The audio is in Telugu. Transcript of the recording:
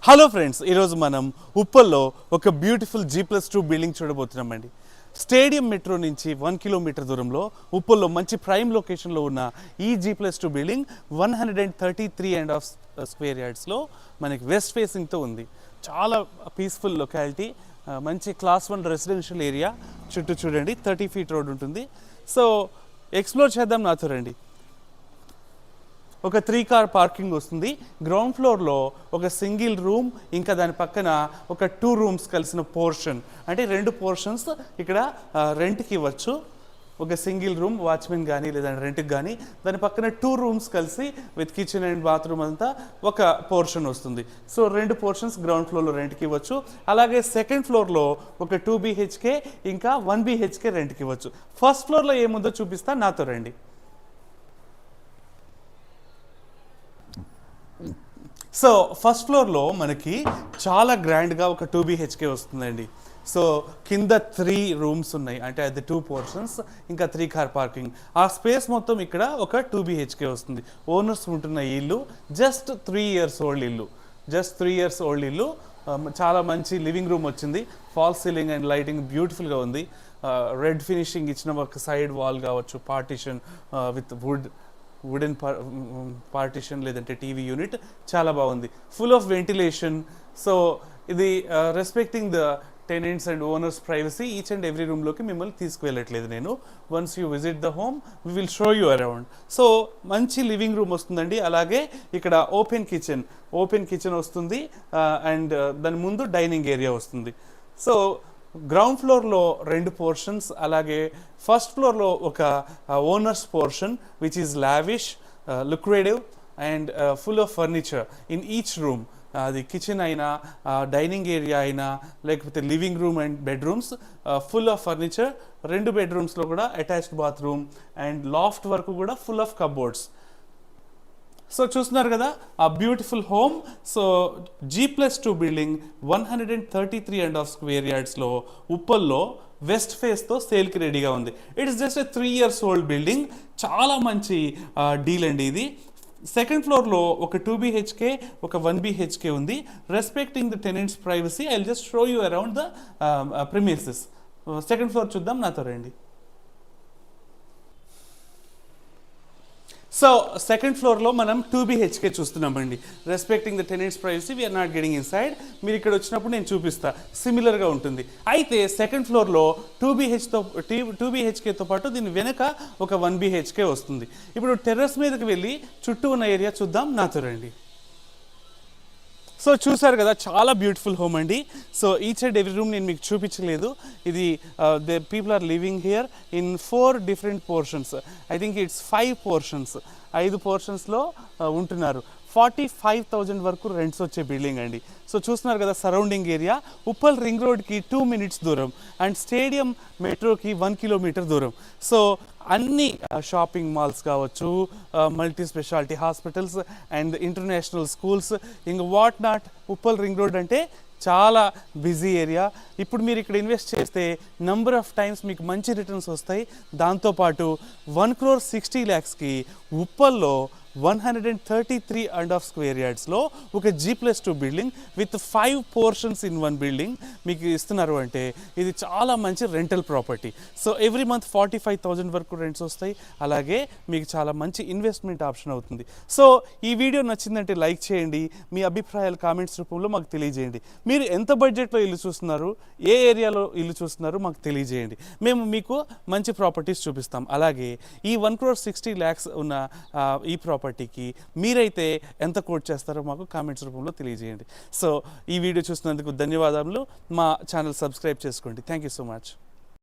హలో ఫ్రెండ్స్, ఈరోజు మనం ఉప్పల్లో ఒక బ్యూటిఫుల్ G+2 బిల్డింగ్ చూడబోతున్నామండి. స్టేడియం మెట్రో నుంచి 1 కిలోమీటర్ దూరంలో ఉప్పల్లో మంచి ప్రైమ్ లొకేషన్లో ఉన్న ఈ G+2 బిల్డింగ్ 133.5 స్క్వేర్ యార్డ్స్లో మనకి వెస్ట్ ఫేసింగ్తో ఉంది. చాలా పీస్ఫుల్ లొకాలిటీ, మంచి క్లాస్ 1 రెసిడెన్షియల్ ఏరియా. చుట్టూ చూడండి 30 ఫీట్ రోడ్ ఉంటుంది. సో ఎక్స్ప్లోర్ చేద్దాం, నాతో రండి. ఒక 3 కార్ పార్కింగ్ వస్తుంది. గ్రౌండ్ ఫ్లోర్లో ఒక సింగిల్ రూమ్, ఇంకా దాని పక్కన ఒక 2 రూమ్స్ కలిసిన పోర్షన్, అంటే 2 పోర్షన్స్ ఇక్కడ రెంట్కి ఇవ్వచ్చు. ఒక సింగిల్ రూమ్ వాచ్మెన్ కానీ లేదంటే రెంట్కి కానీ, దాని పక్కన 2 రూమ్స్ కలిసి విత్ కిచెన్ అండ్ బాత్రూమ్ అంతా ఒక పోర్షన్ వస్తుంది. సో 2 పోర్షన్స్ గ్రౌండ్ ఫ్లోర్లో రెంట్కి ఇవ్వచ్చు. అలాగే సెకండ్ ఫ్లోర్లో ఒక 2 BHK ఇంకా 1 BHK రెంట్కి ఇవ్వచ్చు. ఫస్ట్ ఫ్లోర్లో ఏముందో చూపిస్తా, నాతో రండి. సో ఫస్ట్ ఫ్లోర్లో మనకి చాలా గ్రాండ్గా ఒక 2 BHK వస్తుందండి. సో కింద 3 రూమ్స్ ఉన్నాయి, అంటే అది 2 పోర్షన్స్, ఇంకా 3 కార్ పార్కింగ్. ఆ స్పేస్ మొత్తం ఇక్కడ ఒక 2 BHK వస్తుంది. ఓనర్స్ ఉంటున్న ఇల్లు జస్ట్ 3 ఇయర్స్ ఓల్డ్ ఇల్లు. చాలా మంచి లివింగ్ రూమ్ వచ్చింది. ఫాల్స్ సీలింగ్ అండ్ లైటింగ్ బ్యూటిఫుల్గా ఉంది. రెడ్ ఫినిషింగ్ ఇచ్చిన ఒక సైడ్ వాల్ కావచ్చు, పార్టిషన్ విత్ వుడెన్ పార్టిషన్ లేదంటే టీవీ యూనిట్ చాలా బాగుంది. Full of ventilation. సో ఇది respecting the tenants and owners privacy. Each and every రూమ్లోకి మిమ్మల్ని తీసుకువెళ్ళట్లేదు నేను. Once you visit the home we will show you around. So మంచి లివింగ్ రూమ్ వస్తుందండి. అలాగే ఇక్కడ ఓపెన్ కిచెన్ వస్తుంది అండ్ దాని ముందు డైనింగ్ ఏరియా వస్తుంది. సో గ్రౌండ్ ఫ్లోర్లో 2 పోర్షన్స్, అలాగే ఫస్ట్ ఫ్లోర్లో ఒక owners portion which is lavish, lucrative and full of furniture in each room. అది కిచెన్ అయినా, డైనింగ్ ఏరియా అయినా, లేకపోతే living room and bedrooms, full of furniture. 2 బెడ్రూమ్స్లో కూడా అటాచ్డ్ బాత్రూమ్ అండ్ లాఫ్ట్ వరకు కూడా ఫుల్ ఆఫ్ కబోర్డ్స్. సో చూస్తున్నారు కదా ఆ beautiful home. So G+2 building 133.5 square యార్డ్స్లో ఉప్పల్లో వెస్ట్ ఫేస్తో సేల్కి రెడీగా ఉంది. It is just 3 years old building. చాలా మంచి డీల్ అండి ఇది. సెకండ్ ఫ్లోర్లో ఒక 2 BHK ఒక 1 BHK ఉంది. Respecting the tenants privacy, I will just show you around the premises. Second floor చూద్దాం, నాతో రండి. సో సెకండ్ ఫ్లోర్లో మనం 2 BHK చూస్తున్నామండి. Respecting the tenants privacy we're not getting inside. మీరు ఇక్కడ వచ్చినప్పుడు నేను చూపిస్తా, సిమిలర్గా ఉంటుంది. అయితే సెకండ్ ఫ్లోర్లో 2 BHKతో పాటు దీని వెనక ఒక 1 BHK వస్తుంది. ఇప్పుడు టెర్రస్ మీదకి వెళ్ళి చుట్టూ ఉన్న ఏరియా చూద్దాం, నాతో రండి. సో చూసారు కదా, చాలా బ్యూటిఫుల్ హోమ్ అండి. So each and every room నేను మీకు చూపించలేదు. ఇది the people are living here in 4 different portions. I think it's 5 portions. 5 పోర్షన్స్లో ఉంటున్నారు. 45,000 వరకు రెంట్స్ వచ్చే బిల్డింగ్ అండి. సో చూస్తున్నారు కదా సరౌండింగ్ ఏరియా. ఉప్పల్ రింగ్ రోడ్కి 2 మినిట్స్ దూరం అండ్ స్టేడియం మెట్రోకి 1 కిలోమీటర్ దూరం. సో అన్ని షాపింగ్ మాల్స్ కావచ్చు, multi speciality hospitals and international schools, ఇంక what not. Uppal ring road అంటే చాలా బిజీ ఏరియా. ఇప్పుడు మీరు ఇక్కడ ఇన్వెస్ట్ చేస్తే నంబర్ ఆఫ్ టైమ్స్ మీకు మంచి రిటర్న్స్ వస్తాయి. దాంతోపాటు 1,60,00,000కి ఉప్పల్లో 133.5 స్క్వేర్ యార్డ్స్లో ఒక G+2 building with 5 portions in 1 building మీకు ఇస్తున్నారు అంటే ఇది చాలా మంచి rental property. So every month 45,000 వరకు రెంట్స్ వస్తాయి. అలాగే మీకు చాలా మంచి ఇన్వెస్ట్మెంట్ ఆప్షన్ అవుతుంది. సో ఈ వీడియో నచ్చిందంటే లైక్ చేయండి. మీ అభిప్రాయాలు కామెంట్స్ రూపంలో మాకు తెలియజేయండి. మీరు ఎంత బడ్జెట్లో ఇల్లు చూస్తున్నారు, ఏ ఏరియాలో ఇల్లు చూస్తున్నారు మాకు తెలియజేయండి. మేము మీకు మంచి ప్రాపర్టీస్ చూపిస్తాం. అలాగే ఈ 1,60,00,000 ఉన్న ఈ ప్రాపర్టీకి మీరైతే ఎంత కోట్ చేస్తారో మాకు కామెంట్స్ రూపంలో తెలియజేయండి. సో ఈ వీడియో చూసినందుకు ధన్యవాదాలు. మా ఛానల్ సబ్స్క్రైబ్ చేసుకోండి. Thank you so much.